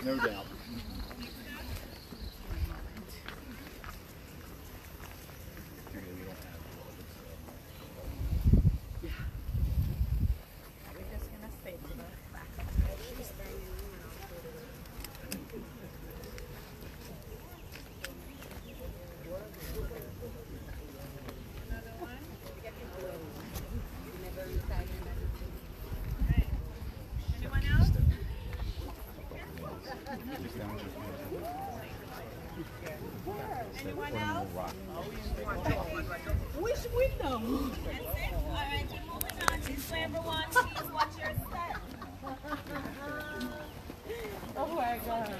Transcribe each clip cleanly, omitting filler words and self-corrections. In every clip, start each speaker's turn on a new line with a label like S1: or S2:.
S1: No doubt.
S2: Anyone else? Which window? That's it. All right, we're moving on. Just so everyone please watch your step.
S3: Oh my God.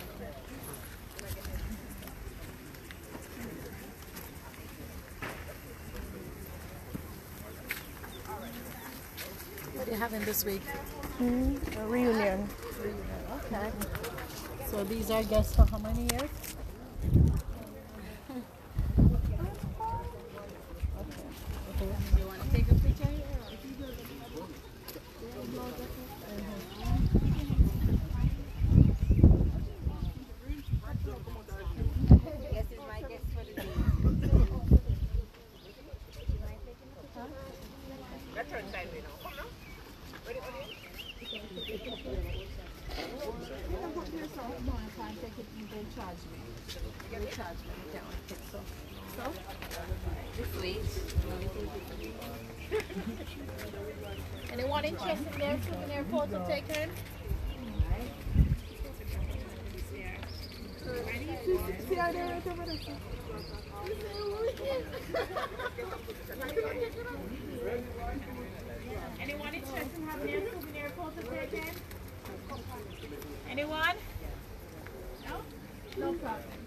S4: What are you having this week?
S3: A reunion.
S4: Okay. So these are guests for how many years?
S2: You want to take a picture? Yes, it's my guest for the day. Return time, you know. Come now. Ready, ready? This way.
S4: Anyone interested in their souvenir photo taken?
S2: Anyone interested in having their souvenir photo taken? Anyone? No? No problem.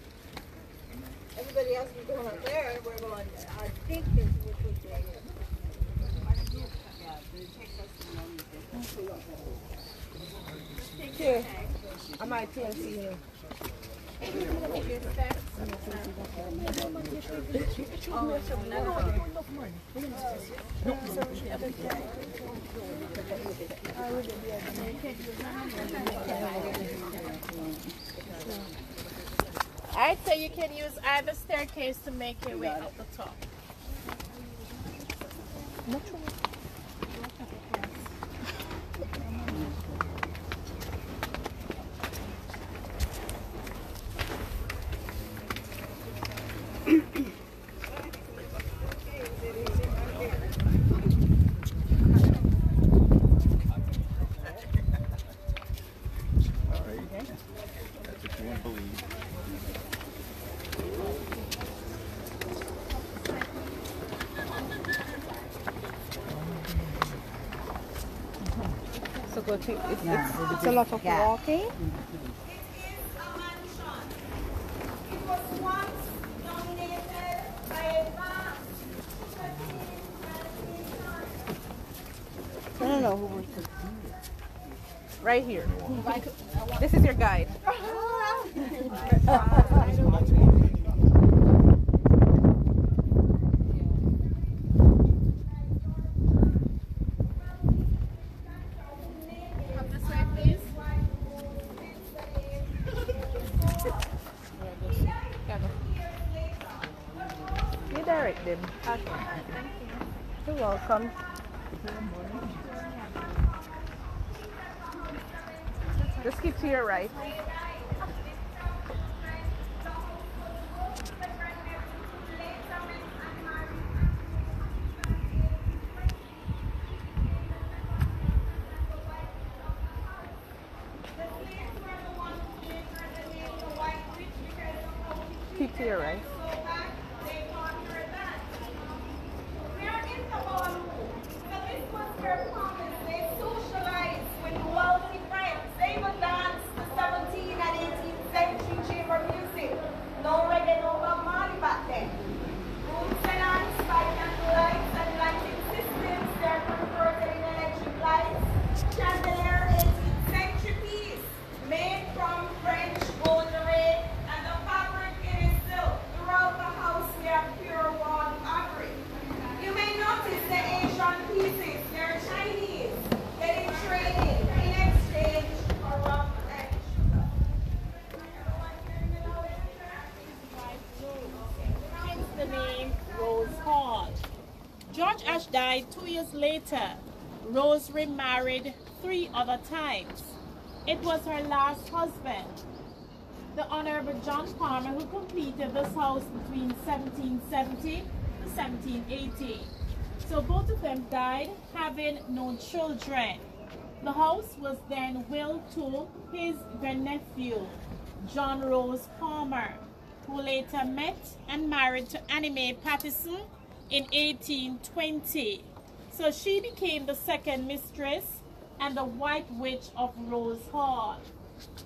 S3: Everybody else is going up there. We're going. I think this will put right here. Here. I might can't see him.
S4: I'd say you can use either staircase to make your way up the top.
S1: That's what you want to believe.
S3: So go to, it's a lot of walking.
S2: It was once dominated by a vast
S3: I don't know who was right here. This is your guide.
S4: Come this way, please.
S3: You direct them. You're welcome. Just keep to your right. Keep to your right.
S2: No reggae, no Bob Marley back then. Roots and hands, by candlelights and lighting systems, they're converted in electric lights. Chandelier 18th century piece, made from French golderie, and the fabric it is silk. The
S4: 2 years later, Rose remarried 3 other times. It was her last husband, the Honorable John Palmer, who completed this house between 1770 to 1780. So both of them died having no children. The house was then willed to his grandnephew, John Rose Palmer, who later met and married to Annie Mae Pattison in 1820. So she became the second mistress and the White Witch of Rose Hall.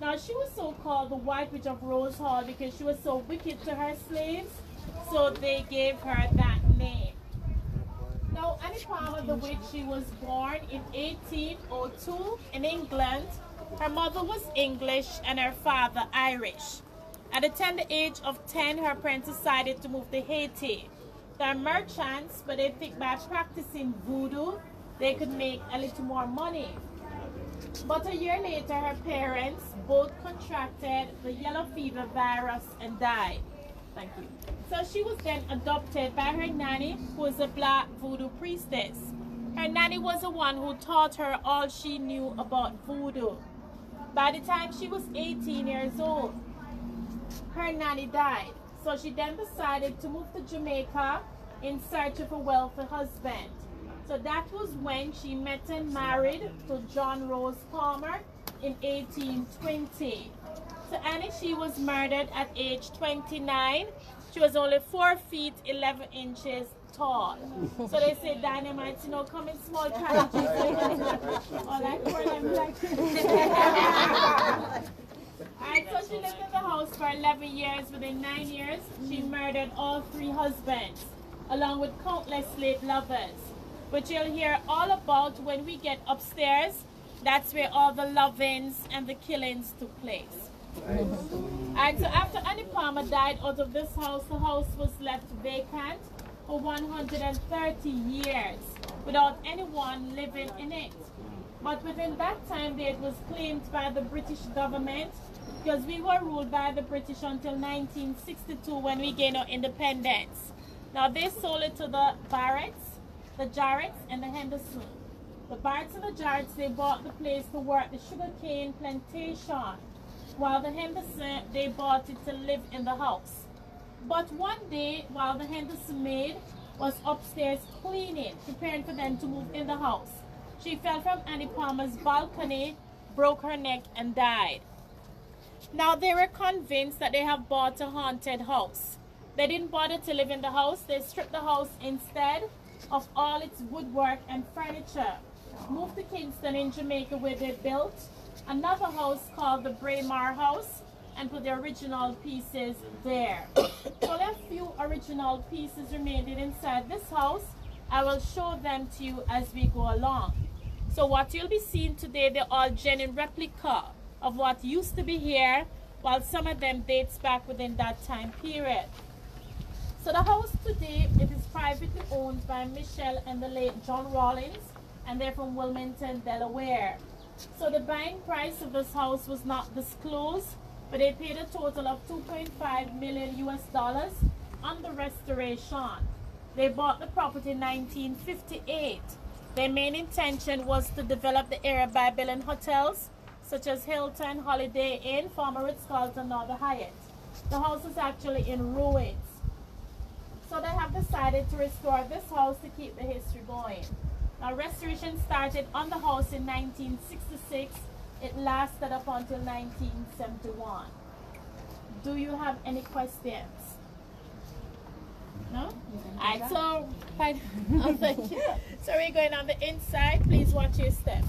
S4: Now she was so called the White Witch of Rose Hall because she was so wicked to her slaves, so they gave her that name. Now Annie Palmer the Witch, she was born in 1802 in England. Her mother was English and her father Irish. At the tender age of 10, her parents decided to move to Haiti. They're merchants, but they think by practicing voodoo, they could make a little more money. But a year later, her parents both contracted the yellow fever virus and died. Thank you. So she was then adopted by her nanny, who was a black voodoo priestess. Her nanny was the one who taught her all she knew about voodoo. By the time she was 18 years old, her nanny died. So she then decided to move to Jamaica in search of a wealthy husband. So that was when she met and married to John Rose Palmer in 1820. So Annie, she was murdered at age 29. She was only 4 feet 11 inches tall. So they say dynamite, you know, come in small packages. Or like for them, like. Alright, so she lived in the house for 11 years. Within 9 years, she murdered all 3 husbands, along with countless slave lovers, which you'll hear all about when we get upstairs. That's where all the lovings and the killings took place. Alright, so after Annie Palmer died out of this house, the house was left vacant for 130 years without anyone living in it. But within that time, it was claimed by the British government, because we were ruled by the British until 1962 when we gained our independence. Now they sold it to the Barretts, the Jarretts, and the Henderson. The Barretts and the Jarretts, they bought the place to work the sugarcane plantation, while the Henderson, they bought it to live in the house. But one day, while the Henderson maid was upstairs cleaning, preparing for them to move in the house, she fell from Annie Palmer's balcony, broke her neck, and died. Now they were convinced that they have bought a haunted house. They didn't bother to live in the house. They stripped the house instead of all its woodwork and furniture. Moved to Kingston in Jamaica, where they built another house called the Braemar House and put the original pieces there. So there are a few original pieces remaining inside this house. I will show them to you as we go along. So what you'll be seeing today, they're all genuine replica of what used to be here, while some of them dates back within that time period. So the house today, it is privately owned by Michelle and the late John Rawlins, and they're from Wilmington, Delaware. So the buying price of this house was not disclosed, but they paid a total of $2.5 million US on the restoration. They bought the property in 1958. Their main intention was to develop the area by building hotels such as Hilton, Holiday Inn, former Ritz-Carlton, or the Hyatt. The house is actually in ruins. So they have decided to restore this house to keep the history going. Now restoration started on the house in 1966. It lasted up until 1971. Do you have any questions? No? Alright, so fine. Oh, thank you. So we're going on the inside. Please watch your steps.